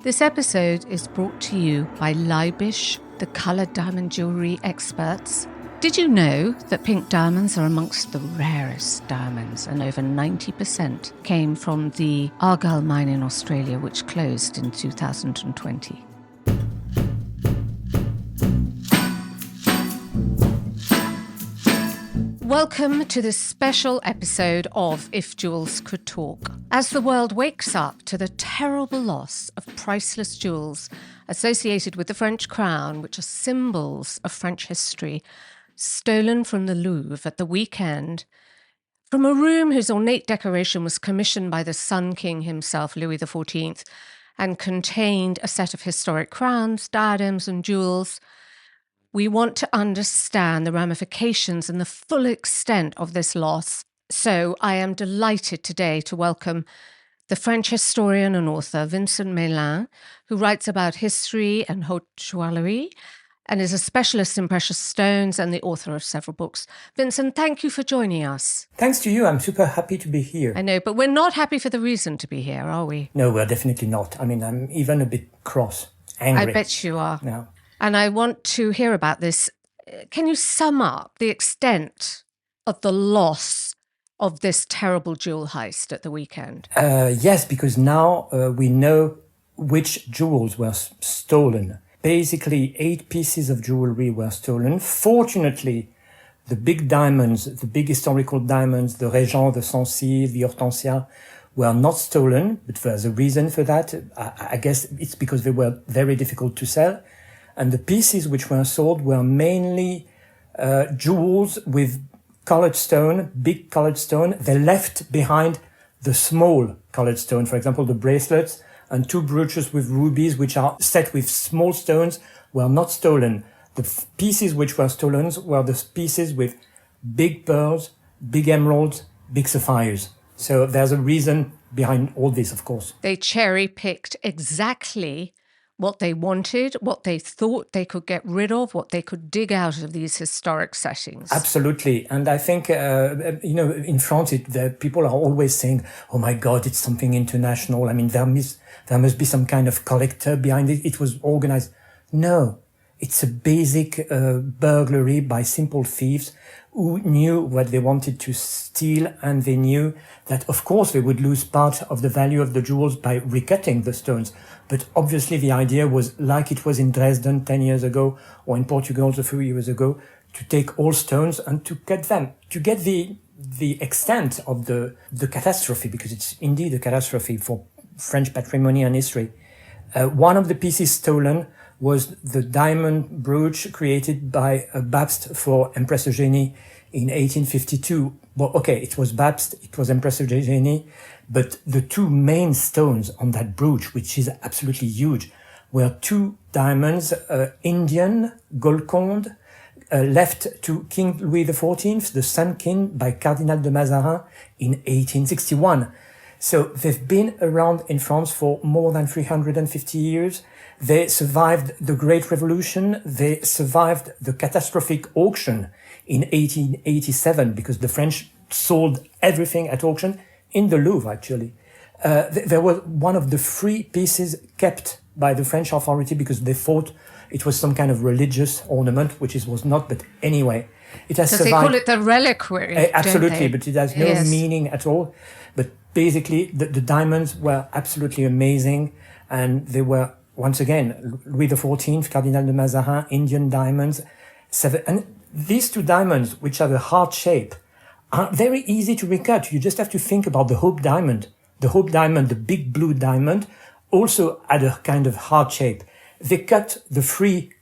This episode is brought to you by Leibish, the coloured diamond jewellery experts. Did you know that pink diamonds are amongst the rarest diamonds, and over 90% came from the Argyle mine in Australia, which closed in 2020? Welcome to this special episode of If Jewels Could Talk. As the world wakes up to the terrible loss of priceless jewels associated with the French crown, which are symbols of French history, stolen from the Louvre at the weekend, from a room whose ornate decoration was commissioned by the Sun King himself, Louis XIV, and contained a set of historic crowns, diadems, and jewels, we want to understand the ramifications and the full extent of this loss. So I am delighted today to welcome the French historian and author Vincent Meylan, who writes about history and haute jewellery and is a specialist in precious stones and the author of several books. Vincent, thank you for joining us. Thanks to you. I'm super happy to be here. I know, but we're not happy for the reason to be here, are we? No, we're definitely not. I mean, I'm even a bit cross, angry. I bet you are. No. And I want to hear about this. Can you sum up the extent of the loss of this terrible jewel heist at the weekend? Yes, because now we know which jewels were stolen. Basically, 8 pieces of jewelry were stolen. Fortunately, the big diamonds, the big historical diamonds, the Régent, the Sancy, the Hortensia, were not stolen. But there's a reason for that. I guess it's because they were very difficult to sell. And the pieces which were sold were mainly jewels with colored stone, big colored stone. They left behind the small colored stone, for example, the bracelets and 2 brooches with rubies, which are set with small stones, were not stolen. The pieces which were stolen were the pieces with big pearls, big emeralds, big sapphires. So there's a reason behind all this, of course. They cherry-picked exactly what they wanted, what they thought they could get rid of, what they could dig out of these historic settings. Absolutely. And I think, in France, people are always saying, oh my God, it's something international. I mean, there must be some kind of collector behind it. It was organized. No, it's a basic burglary by simple thieves who knew what they wanted to steal, and they knew that, of course, they would lose part of the value of the jewels by recutting the stones. But obviously the idea was, like it was in Dresden 10 years ago, or in Portugal a few years ago, to take all stones and to cut them, to get the extent of the catastrophe, because it's indeed a catastrophe for French patrimony and history. One of the pieces stolen was the diamond brooch created by Babst for Empress Eugénie in 1852. Well, okay, it was Babst, it was Empress Eugénie, but the 2 main stones on that brooch, which is absolutely huge, were 2 diamonds, Indian Golconde, left to King Louis XIV, the Sun King, by Cardinal de Mazarin in 1861. So they've been around in France for more than 350 years. They survived the Great Revolution. They survived the catastrophic auction in 1887, because the French sold everything at auction in the Louvre, actually. There was one of the 3 pieces kept by the French authority because they thought it was some kind of religious ornament, which it was not. But anyway, it has survived. Because they call it the reliquary. Absolutely, but it has no meaning at all. But basically, the diamonds were absolutely amazing, and they were, once again, Louis XIV, Cardinal de Mazarin, Indian diamonds. And these 2 diamonds, which have a heart shape, are very easy to recut. You just have to think about the Hope diamond. The Hope diamond, the big blue diamond, also had a kind of heart shape. They cut the 3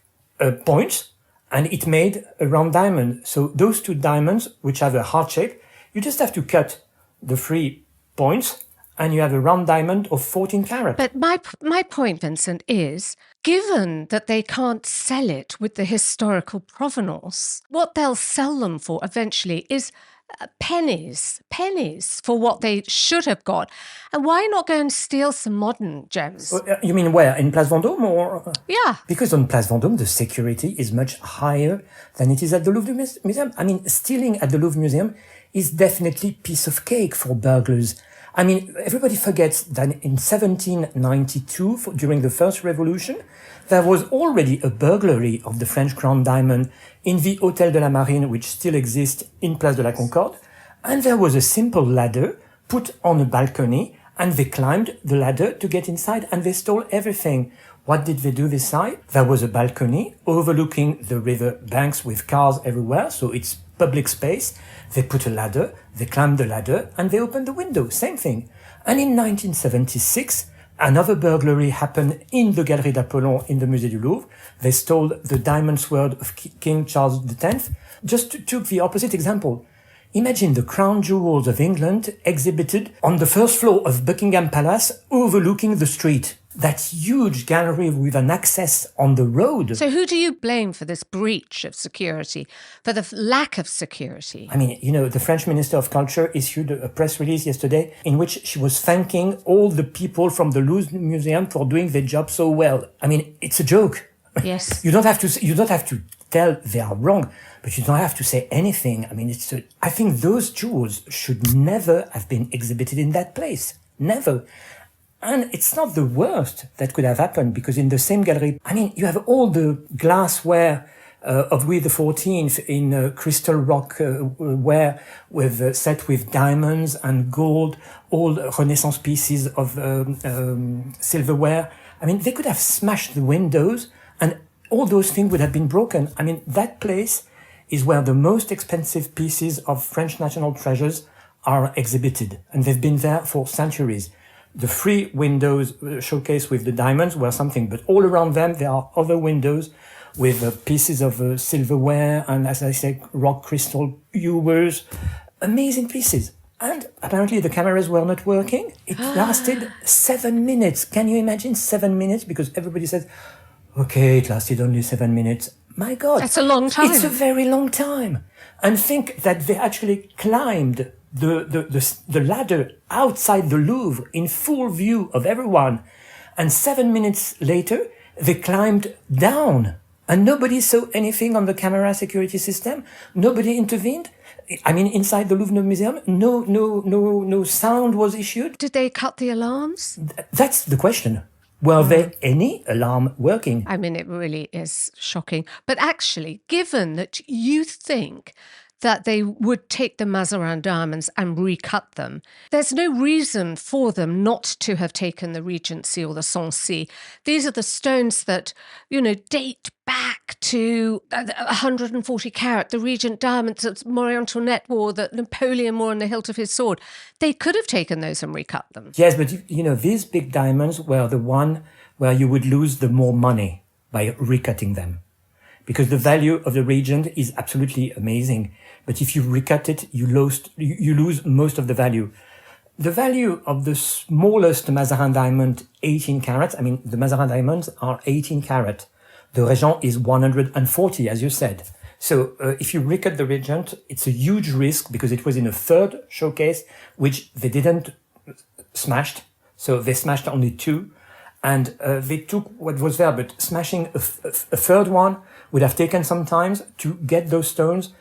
points, and it made a round diamond. So those 2 diamonds, which have a heart shape, you just have to cut the 3 points, and you have a round diamond of 14 carats. But my point, Vincent, is, given that they can't sell it with the historical provenance, what they'll sell them for eventually is pennies for what they should have got. And why not go and steal some modern gems? You mean where? In Place Vendôme? Or? Yeah. Because on Place Vendôme, the security is much higher than it is at the Louvre Museum. I mean, stealing at the Louvre Museum is definitely piece of cake for burglars. I mean, everybody forgets that in 1792, during the First Revolution, there was already a burglary of the French crown diamond in the Hôtel de la Marine, which still exists in Place de la Concorde. And there was a simple ladder put on a balcony, and they climbed the ladder to get inside, and they stole everything. What did they do this side? There was a balcony overlooking the river banks with cars everywhere, so it's public space. They put a ladder, they climbed the ladder, and they opened the window. Same thing. And in 1976, another burglary happened in the Galerie d'Apollon in the Musée du Louvre. They stole the diamond sword of King Charles X. Just took the opposite example. Imagine the crown jewels of England exhibited on the first floor of Buckingham Palace overlooking the street. That huge gallery with an access on the road. So who do you blame for this breach of security, for the lack of security? I mean, you know, the French Minister of Culture issued a press release yesterday in which she was thanking all the people from the Louvre Museum for doing their job so well. I mean, it's a joke. Yes. You don't have to tell they are wrong, but you don't have to say anything. I mean, I think those jewels should never have been exhibited in that place. Never. And it's not the worst that could have happened, because in the same gallery, I mean, you have all the glassware of Louis XIV in crystal rock ware set with diamonds and gold, all Renaissance pieces of silverware. I mean, they could have smashed the windows and all those things would have been broken. I mean, that place is where the most expensive pieces of French national treasures are exhibited, and they've been there for centuries. The three windows showcase with the diamonds were something, but all around them there are other windows with pieces of silverware and, as I said, rock crystal ewers. Amazing pieces. And apparently the cameras were not working. It lasted 7 minutes. Can you imagine 7 minutes? Because everybody says, okay, it lasted only 7 minutes. My God. That's a long time. It's a very long time. And think that they actually climbed the ladder outside the Louvre in full view of everyone. And 7 minutes later, they climbed down and nobody saw anything on the camera security system. Nobody intervened. I mean, inside the Louvre Museum, no sound was issued. Did they cut the alarms? That's the question. Were there any alarm working? I mean, it really is shocking. But actually, given that you think that they would take the Mazarin diamonds and recut them, there's no reason for them not to have taken the Regency or the Sancy. These are the stones that, date back to 140 carat, the Regent diamonds that Marie Antoinette wore, that Napoleon wore on the hilt of his sword. They could have taken those and recut them. Yes, but these big diamonds were the one where you would lose the more money by recutting them. Because the value of the Regent is absolutely amazing. But if you recut it, you lose most of the value. The value of the smallest Mazarin diamond, 18 carat, I mean, the Mazarin diamonds are 18 carat. The Regent is 140, as you said. So if you recut the Regent, it's a huge risk because it was in a third showcase, which they didn't smashed. So they smashed only two. And they took what was there, but smashing a third one would have taken some time to get those stones.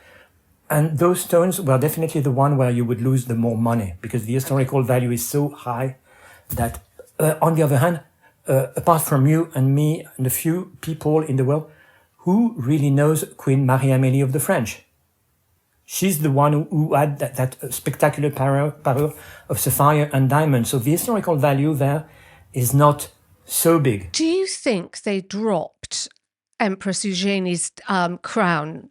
And those stones were definitely the one where you would lose the more money because the historical value is so high that, on the other hand, apart from you and me and a few people in the world, who really knows Queen Marie-Amélie of the French? She's the one who had that spectacular parure of sapphire and diamond. So the historical value there is not so big. Do you think they dropped Empress Eugenie's crown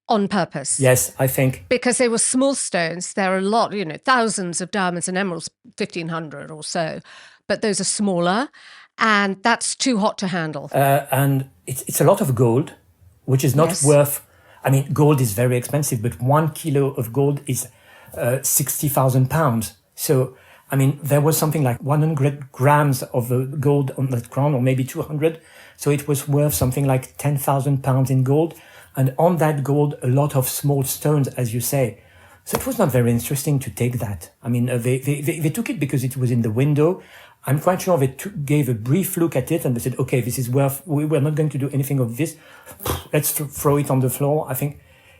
on purpose? Yes, I think. Because they were small stones. There are a lot, thousands of diamonds and emeralds, 1,500 or so. But those are smaller, and that's too hot to handle. And it's a lot of gold, which is not worth... I mean, gold is very expensive, but 1 kilo of gold is 60,000 pounds. So, I mean, there was something like 100 grams of gold on that crown, or maybe 200. So it was worth something like 10,000 pounds in gold. And on that gold, a lot of small stones, as you say. So it was not very interesting to take that. I mean, they took it because it was in the window. I'm quite sure they gave a brief look at it and they said, okay, this is worth, we're not going to do anything of this. Let's throw it on the floor. I think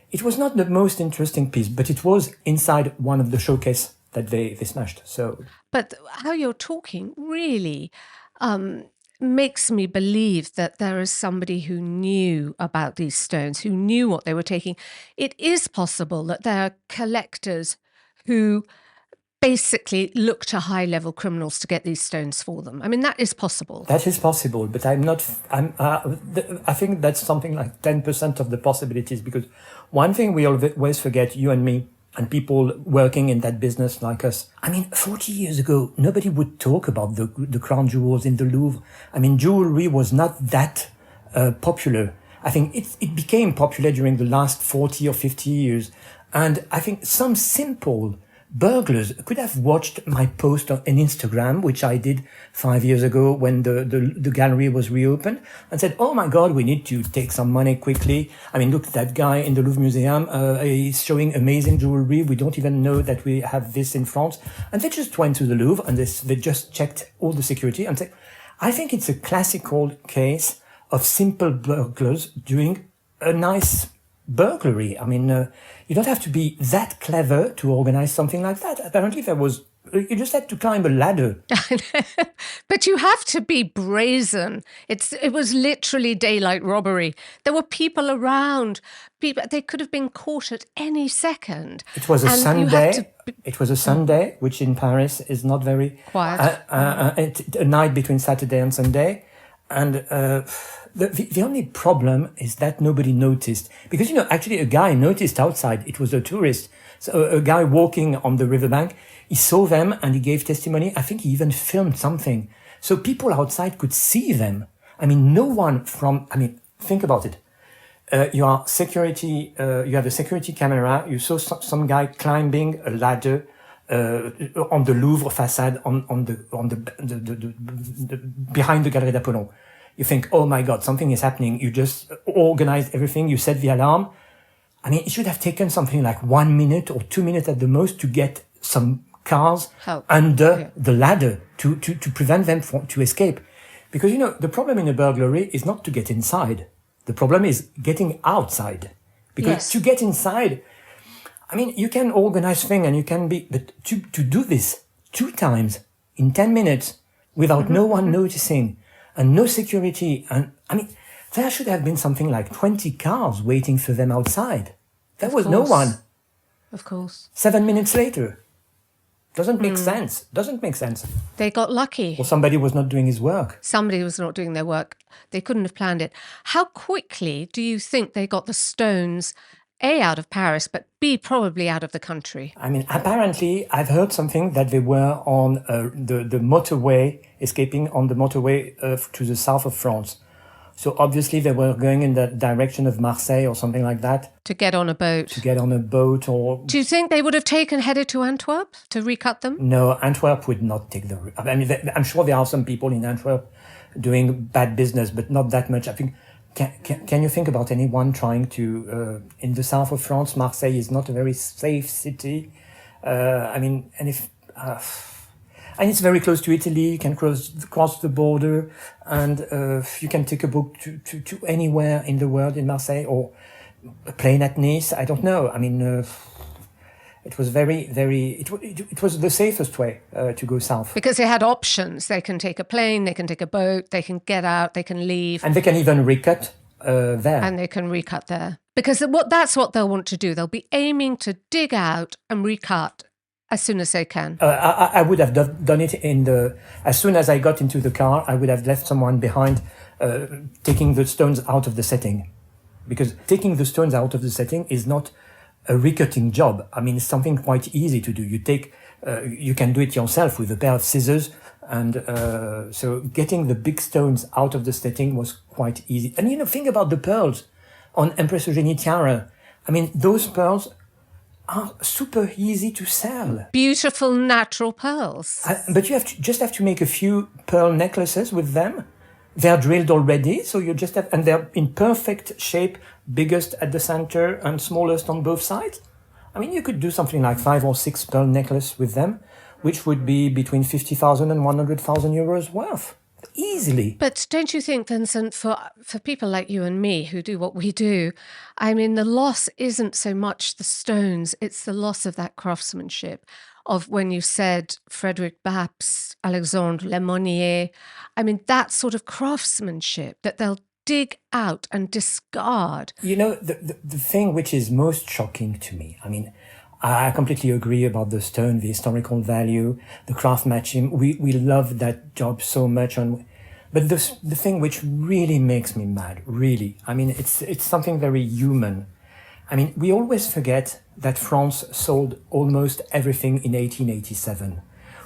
it was not the most interesting piece, but it was inside one of the showcase that they smashed. So, But how you're talking really makes me believe that there is somebody who knew about these stones, who knew what they were taking. It is possible that there are collectors who basically look to high-level criminals to get these stones for them. I mean, that is possible. that is possible, but I think that's something like 10% of the possibilities, because one thing we always forget, you and me, and people working in that business like us. I mean, 40 years ago, nobody would talk about the crown jewels in the Louvre. I mean, jewelry was not that popular. I think it became popular during the last 40 or 50 years. And I think some simple burglars could have watched my post on Instagram, which I did 5 years ago when the gallery was reopened, and said, oh my God, we need to take some money quickly. I mean, look, that guy in the Louvre Museum is showing amazing jewelry. We don't even know that we have this in France. And they just went to the Louvre and they just checked all the security and said, I think it's a classical case of simple burglars doing a nice burglary. I mean, you don't have to be that clever to organize something like that. Apparently you just had to climb a ladder. But you have to be brazen. It was literally daylight robbery. There were people around. They could have been caught at any second. It was a Sunday. It was a Sunday, which in Paris is not very quiet. A night between Saturday and Sunday. And the only problem is that nobody noticed. Because, actually a guy noticed outside. It was a tourist. So a guy walking on the riverbank, he saw them and he gave testimony. I think he even filmed something. So people outside could see them. I mean, think about it. You are security, you have a security camera. You saw some guy climbing a ladder on the Louvre facade, on the behind the Galerie d'Apollon. You think, oh my God, something is happening. You just organized everything. You set the alarm. I mean, it should have taken something like 1 minute or 2 minutes at the most to get some cars under the ladder to prevent them to escape. Because, the problem in a burglary is not to get inside. The problem is getting outside. Because to get inside, I mean, you can organize things and you can but to do this 2 times in 10 minutes without no one noticing and no security. And I mean, there should have been something like 20 cars waiting for them outside. There was no one. Of course. 7 minutes later. Doesn't make sense. Doesn't make sense. They got lucky. Or somebody was not doing his work. Somebody was not doing their work. They couldn't have planned it. How quickly do you think they got the stones, A, out of Paris, but B, probably out of the country? I mean, apparently, I've heard something that they were on the motorway, escaping on the motorway to the south of France. So obviously they were going in the direction of Marseille or something like that. To get on a boat. Or... Do you think they would have headed to Antwerp to recut them? No, Antwerp would not take the route. I mean, I'm sure there are some people in Antwerp doing bad business, but not that much. I think, can you think about anyone trying to, in the south of France, Marseille is not a very safe city. And it's very close to Italy. You can cross the border, and you can take a boat to anywhere in the world in Marseille, or a plane at Nice. I don't know. I mean, it was it was the safest way to go south. Because they had options. They can take a plane, they can take a boat, they can get out, they can leave. And they can even recut there. And they can recut there. Because that's what they'll want to do. They'll be aiming to dig out and recut as soon as they can. I would have done it as soon as I got into the car. I would have left someone behind, taking the stones out of the setting, because taking the stones out of the setting is not a recutting job. I mean, it's something quite easy to do. You can do it yourself with a pair of scissors, and so getting the big stones out of the setting was quite easy. And think about the pearls on Empress Eugénie tiara. I mean, those pearls are super easy to sell. Beautiful natural pearls. But you just have to make a few pearl necklaces with them. They're drilled already, so you just have, and they're in perfect shape, biggest at the center and smallest on both sides. I mean, you could do something like 5 or 6 pearl necklaces with them, which would be between 50,000 and 100,000 euros worth. Easily. But don't you think, Vincent, for people like you and me who do what we do, I mean, the loss isn't so much the stones, it's the loss of that craftsmanship. of when you said Frederick Baps, Alexandre Lemonnier. I mean, that sort of craftsmanship that they'll dig out and discard. You know, the thing which is most shocking to me, I mean, I completely agree about the stone, the historical value, the craftsmanship. We love that job so much. But the thing which really makes me mad, really, I mean, it's something very human. I mean, we always forget that France sold almost everything in 1887.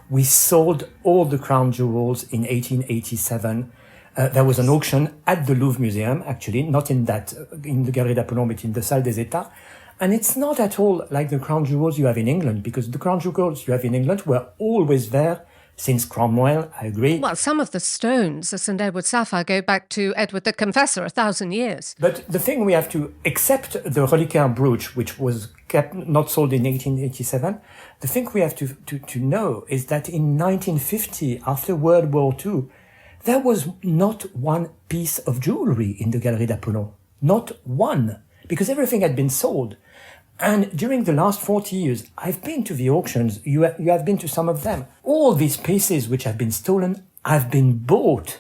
We sold all the crown jewels in 1887. There was an auction at the Louvre Museum, actually, not in the Galerie d'Apollon, but in the Salle des États. And it's not at all like the crown jewels you have in England, because the crown jewels you have in England were always there since Cromwell, I agree. Well, some of the stones, the St. Edward sapphire, go back to Edward the Confessor, 1,000 years. But the thing we have to accept, the reliquaire brooch, which was kept, not sold in 1887, the thing we have to know is that in 1950, after World War II, there was not one piece of jewellery in the Galerie d'Apollon. Not one. Because everything had been sold. And during the last 40 years, I've been to the auctions. You have been to some of them. All these pieces which have been stolen have been bought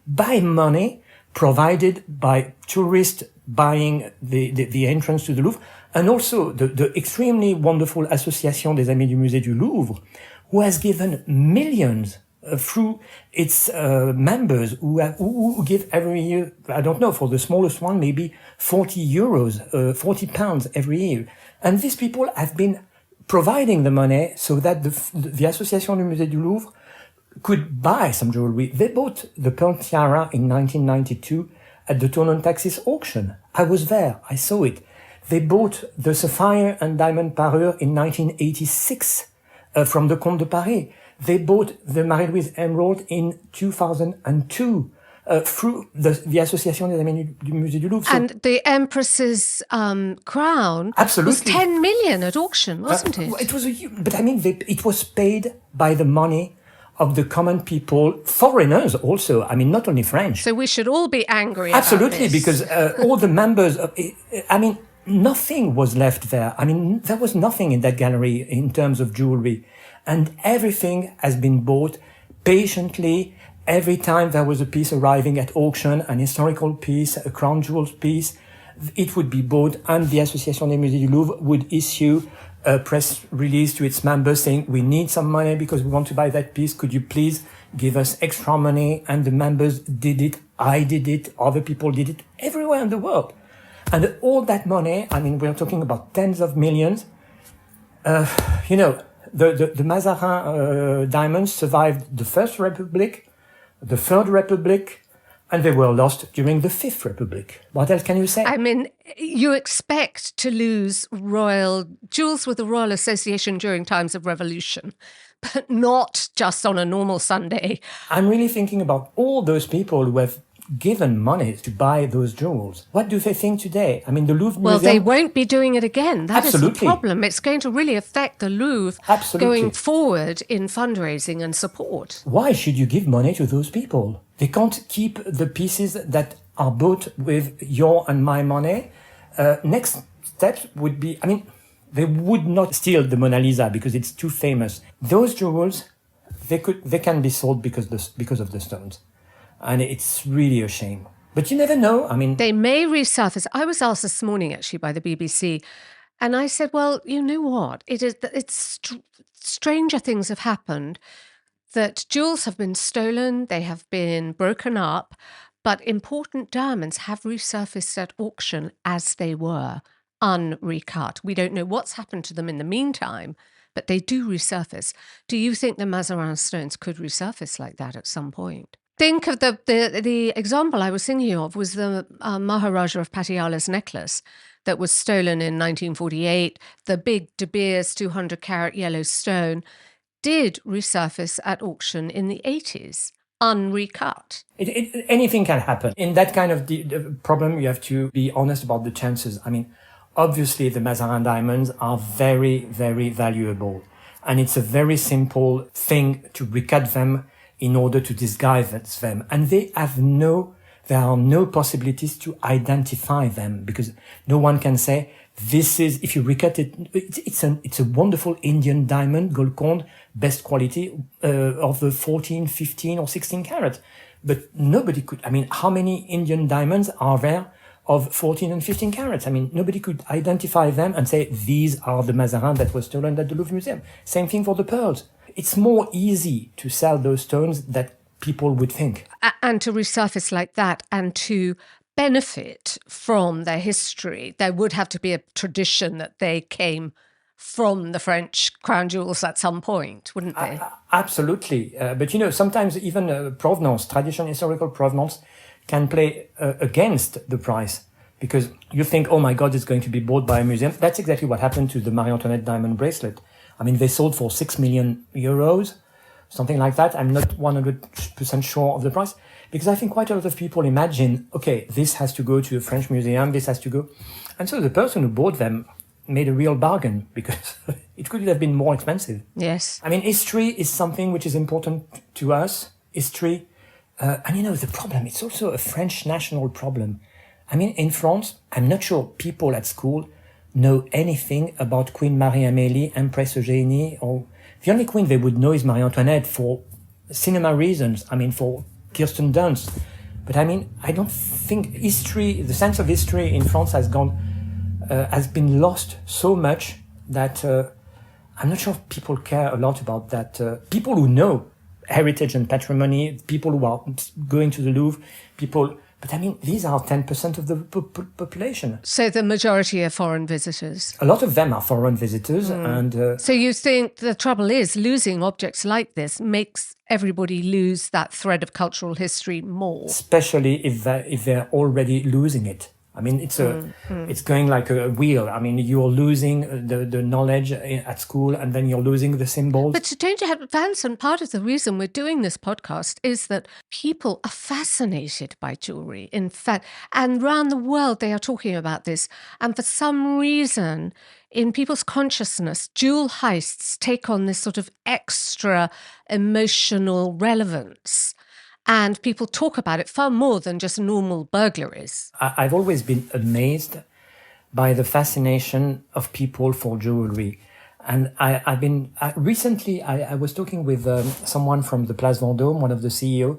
by money provided by tourists buying the entrance to the Louvre, and also the extremely wonderful Association des Amis du Musée du Louvre, who has given millions through its members who give every year, I don't know, for the smallest one, maybe 40 euros, 40 pounds every year. And these people have been providing the money so that the Association du Musée du Louvre could buy some jewelry. They bought the Pearl Tiara in 1992 at the Tournon Taxis auction. I was there. I saw it. They bought the Sapphire and Diamond Parure in 1986 from the Comte de Paris. They bought the Marie-Louise Emerald in 2002 through the Association des Amis du Musée du Louvre. And the Empress's crown was 10 million at auction, wasn't it? It was but I mean, it was paid by the money of the common people, foreigners also. I mean, not only French. So we should all be angry Absolutely, about this. because all the members of, I mean, nothing was left there. I mean, there was nothing in that gallery in terms of jewelry. And everything has been bought patiently. Every time there was a piece arriving at auction, an historical piece, a crown jewels piece, it would be bought, and the Association des Musées du Louvre would issue a press release to its members saying, we need some money because we want to buy that piece. Could you please give us extra money? And the members did it. I did it. Other people did it everywhere in the world. And all that money, I mean, we're talking about tens of millions. You know, the Mazarin diamonds survived the First Republic, the Third Republic, and they were lost during the Fifth Republic. What else can you say? I mean, you expect to lose royal jewels with the Royal Association during times of revolution, but not just on a normal Sunday. I'm really thinking about all those people who have given money to buy those jewels. What do they think today? I mean, the Louvre Museum... Well, they won't be doing it again. That Absolutely. is the problem. It's going to really affect the Louvre Absolutely. going forward in fundraising and support. Why should you give money to those people? They can't keep the pieces that are bought with your and my money. Next step would be... I mean, they would not steal the Mona Lisa because it's too famous. Those jewels, they can be sold because of the stones. And it's really a shame. But you never know. I mean... They may resurface. I was asked this morning, actually, by the BBC, and I said, well, you know what? Stranger things have happened, that jewels have been stolen, they have been broken up, but important diamonds have resurfaced at auction as they were, unrecut. We don't know what's happened to them in the meantime, but they do resurface. Do you think the Mazarin stones could resurface like that at some point? Think of the example I was thinking of was the Maharaja of Patiala's necklace that was stolen in 1948. The big De Beers 200-carat yellow stone did resurface at auction in the 80s, unrecut. Anything can happen. In that kind of problem, you have to be honest about the chances. I mean, obviously, the Mazarin diamonds are very, very valuable. And it's a very simple thing to recut them in order to disguise them. And they have no there are no possibilities to identify them because no one can say, this is, if you recut it, it's a wonderful Indian diamond, Golconde, best quality, of the 14, 15 or 16 carat. But nobody could, I mean, how many Indian diamonds are there of 14 and 15 carats? I mean, nobody could identify them and say, these are the Mazarin that was stolen at the Louvre Museum. Same thing for the pearls. It's more easy to sell those stones than people would think. And to resurface like that and to benefit from their history, there would have to be a tradition that they came from the French crown jewels at some point, wouldn't they? Absolutely. But, sometimes even provenance, tradition, historical provenance can play against the price because you think, oh my God, it's going to be bought by a museum. That's exactly what happened to the Marie Antoinette diamond bracelet. I mean, they sold for 6 million euros, something like that. I'm not 100% sure of the price because I think quite a lot of people imagine, okay, this has to go to a French museum, this has to go. And so the person who bought them made a real bargain because it could have been more expensive. Yes. I mean, history is something which is important to us. History. And the problem, it's also a French national problem. I mean, in France, I'm not sure people at school know anything about Queen Marie-Amélie, Empress Eugénie, or the only queen they would know is Marie Antoinette for cinema reasons. I mean, for Kirsten Dunst. But I mean, I don't think history, the sense of history in France has been lost so much that I'm not sure people care a lot about that. People who know heritage and patrimony, people who are going to the Louvre, but I mean, these are 10% of the population. So the majority are foreign visitors? A lot of them are foreign visitors. And so you think the trouble is losing objects like this makes everybody lose that thread of cultural history more? Especially if they're already losing it. I mean, it's going like a wheel. I mean, you're losing the knowledge at school and then you're losing the symbols. But don't you have, Vincent, part of the reason we're doing this podcast is that people are fascinated by jewellery, in fact, and around the world they are talking about this. And for some reason, in people's consciousness, jewel heists take on this sort of extra emotional relevance. And people talk about it far more than just normal burglaries. I've always been amazed by the fascination of people for jewelry. And recently I was talking with someone from the Place Vendôme, one of the CEO,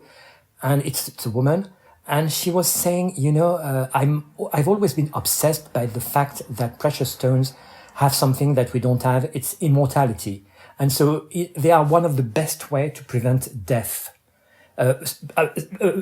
and it's a woman. And she was saying, I've always been obsessed by the fact that precious stones have something that we don't have. It's immortality. And so they are one of the best way to prevent death.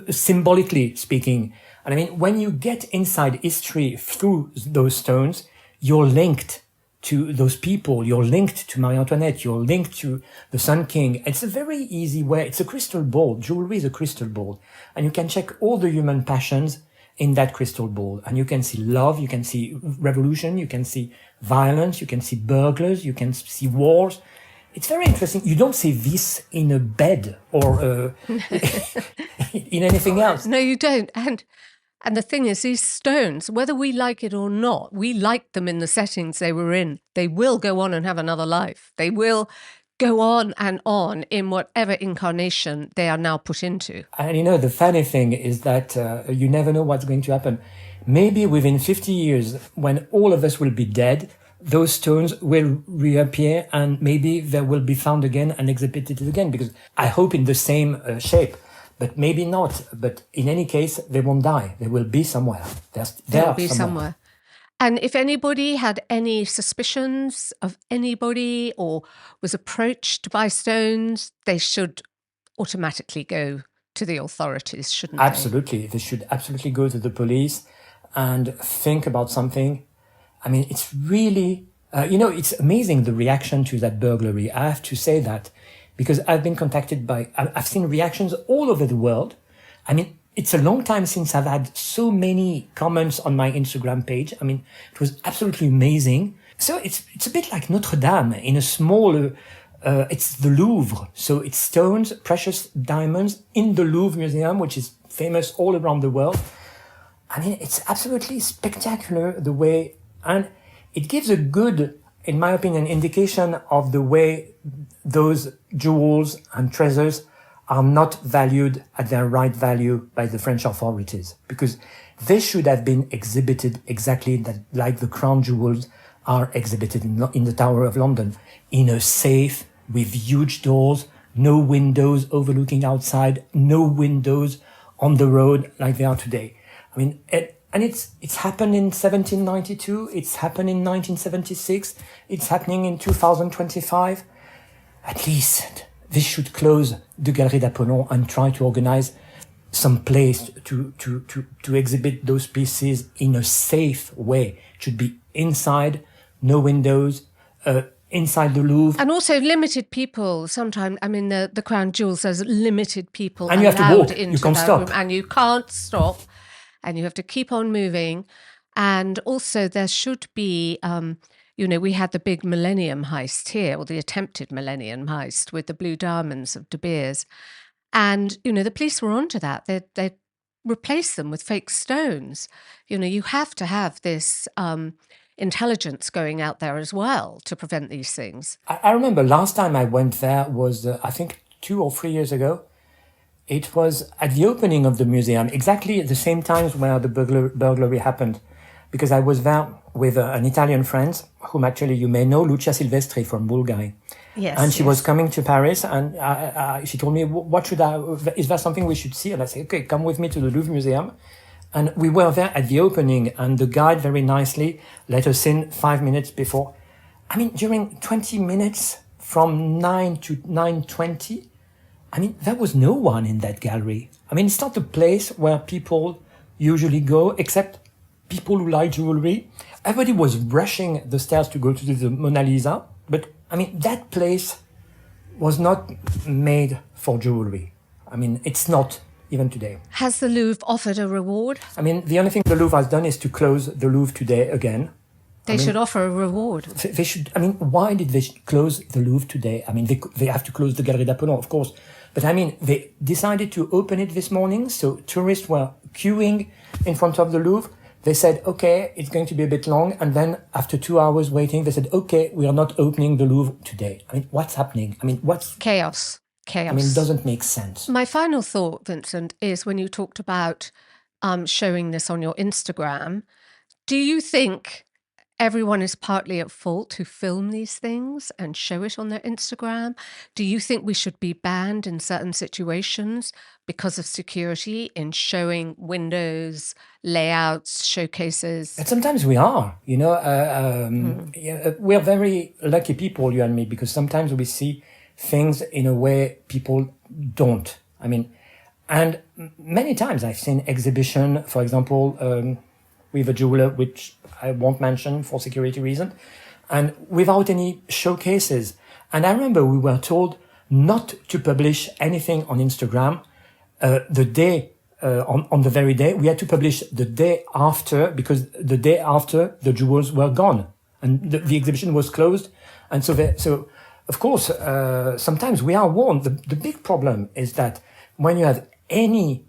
Symbolically speaking. And I mean, when you get inside history through those stones, you're linked to those people, you're linked to Marie Antoinette, you're linked to the Sun King. It's a very easy way. It's a crystal ball. Jewelry is a crystal ball. And you can check all the human passions in that crystal ball. And you can see love, you can see revolution, you can see violence, you can see burglars, you can see wars. It's very interesting. You don't see this in a bed or in anything else. No, you don't. And the thing is, these stones, whether we like it or not, we like them in the settings they were in. They will go on and have another life. They will go on in whatever incarnation they are now put into. And the funny thing is that you never know what's going to happen. Maybe within 50 years, when all of us will be dead, those stones will reappear and maybe they will be found again and exhibited again, because I hope in the same shape, but maybe not. But in any case, they won't die. They will be somewhere. They'll be somewhere. And if anybody had any suspicions of anybody or was approached by stones, they should automatically go to the authorities, shouldn't they? Absolutely. They should absolutely go to the police and think about something. I mean, it's really, it's amazing the reaction to that burglary. I have to say that because I've been contacted I've seen reactions all over the world. I mean, it's a long time since I've had so many comments on my Instagram page. I mean, it was absolutely amazing. So it's a bit like Notre Dame in a small, it's the Louvre. So it's stones, precious diamonds in the Louvre Museum, which is famous all around the world. I mean, it's absolutely spectacular the way. And it gives a good, in my opinion, indication of the way those jewels and treasures are not valued at their right value by the French authorities, because they should have been exhibited exactly like the crown jewels are exhibited in the Tower of London, in a safe with huge doors, no windows overlooking outside, no windows on the road like they are today. I mean, and it's happened in 1792, it's happened in 1976, it's happening in 2025. At least this should close the Galerie d'Apollon and try to organize some place to exhibit those pieces in a safe way. It should be inside, no windows, inside the Louvre. And also limited people. Sometimes, I mean, the Crown Jewel says limited people And you have to allowed walk. into You can't that stop. room. And you can't stop. And you have to keep on moving. And also there should be, we had the big Millennium heist here, or the attempted Millennium heist with the blue diamonds of De Beers. And, the police were onto that. They replaced them with fake stones. You have to have this intelligence going out there as well to prevent these things. I remember last time I went there was, I think, 2 or 3 years ago. It was at the opening of the museum, exactly at the same time where the burglary happened, because I was there with an Italian friend, whom actually you may know, Lucia Silvestri from Bulgari. Yes. And she was coming to Paris, and she told me, is there something we should see? And I said, okay, come with me to the Louvre Museum. And we were there at the opening, and the guide very nicely let us in 5 minutes before. I mean, during 20 minutes from 9 to 9:20, I mean, there was no one in that gallery. I mean, it's not a place where people usually go, except people who like jewelry. Everybody was rushing the stairs to go to the Mona Lisa. But, I mean, that place was not made for jewelry. I mean, it's not even today. Has the Louvre offered a reward? I mean, the only thing the Louvre has done is to close the Louvre today again. They should offer a reward. They should. I mean, why did they close the Louvre today? I mean, they have to close the Galerie d'Apollon, of course. But I mean, they decided to open it this morning, so tourists were queuing in front of the Louvre. They said, okay, it's going to be a bit long. And then after 2 hours waiting, they said, okay, we are not opening the Louvre today. I mean, what's happening? I mean, what's... Chaos. I mean, it doesn't make sense. My final thought, Vincent, is when you talked about showing this on your Instagram, do you think everyone is partly at fault who film these things and show it on their Instagram? Do you think we should be banned in certain situations because of security in showing windows, layouts, showcases? And sometimes we are, we're very lucky people, you and me, because sometimes we see things in a way people don't. I mean, and many times I've seen exhibition, for example, with a jeweler, which I won't mention for security reasons, and without any showcases. And I remember we were told not to publish anything on Instagram the day, on the very day. We had to publish the day after, because the day after the jewels were gone and the exhibition was closed. And so of course, sometimes we are warned. The big problem is that when you have any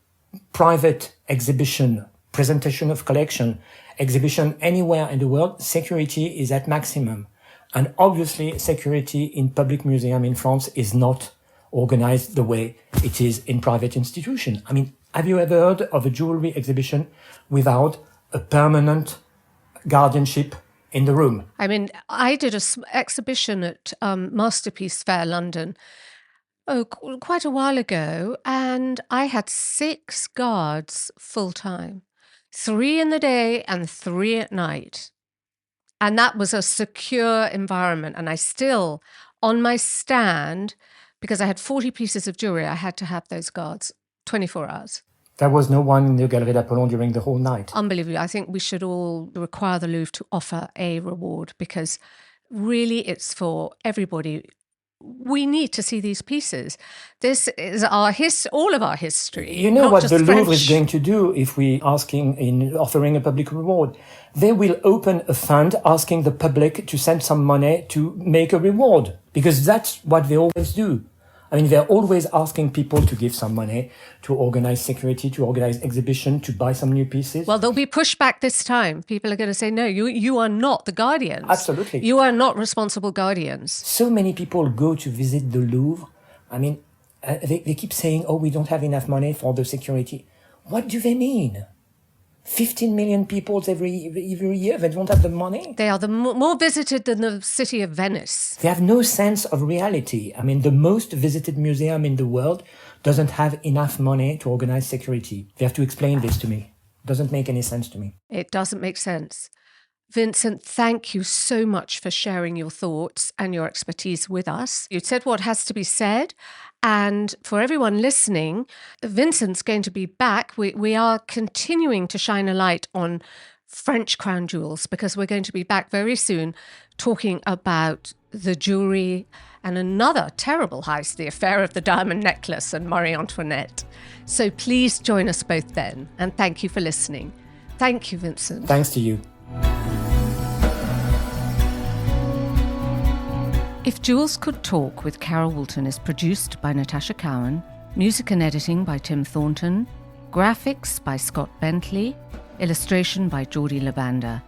private exhibition, presentation of collection, exhibition anywhere in the world, security is at maximum. And obviously, security in public museum in France is not organized the way it is in private institution. I mean, have you ever heard of a jewelry exhibition without a permanent guardianship in the room? I mean, I did an exhibition at Masterpiece Fair London quite a while ago, and I had 6 guards full time. 3 in the day and 3 at night. And that was a secure environment. And I still, on my stand, because I had 40 pieces of jewelry, I had to have those guards 24 hours. There was no one in the Galerie d'Apollon during the whole night. Unbelievable. I think we should all require the Louvre to offer a reward, because really it's for everybody. We need to see these pieces. This is all of our history. You know what the Louvre French. is going to do if we offering a public reward? They will open a fund asking the public to send some money to make a reward, because that's what they always do. I mean, they're always asking people to give some money, to organize security, to organize exhibition, to buy some new pieces. Well, there'll be pushback this time. People are going to say, no, you are not the guardians. Absolutely. You are not responsible guardians. So many people go to visit the Louvre. I mean, They keep saying, oh, we don't have enough money for the security. What do they mean? 15 million people every year, they don't have the money? They are more visited than the city of Venice. They have no sense of reality. I mean, the most visited museum in the world doesn't have enough money to organize security. They have to explain this to me. Doesn't make any sense to me. It doesn't make sense. Vincent, thank you so much for sharing your thoughts and your expertise with us. You said what has to be said. And for everyone listening, Vincent's going to be back. We are continuing to shine a light on French crown jewels because we're going to be back very soon talking about the jewellery and another terrible heist, the affair of the diamond necklace and Marie Antoinette. So please join us both then. And thank you for listening. Thank you, Vincent. Thanks to you. If Jewels Could Talk with Carol Woolton is produced by Natasha Cowan, music and editing by Tim Thornton, graphics by Scott Bentley, illustration by Jordi Labanda.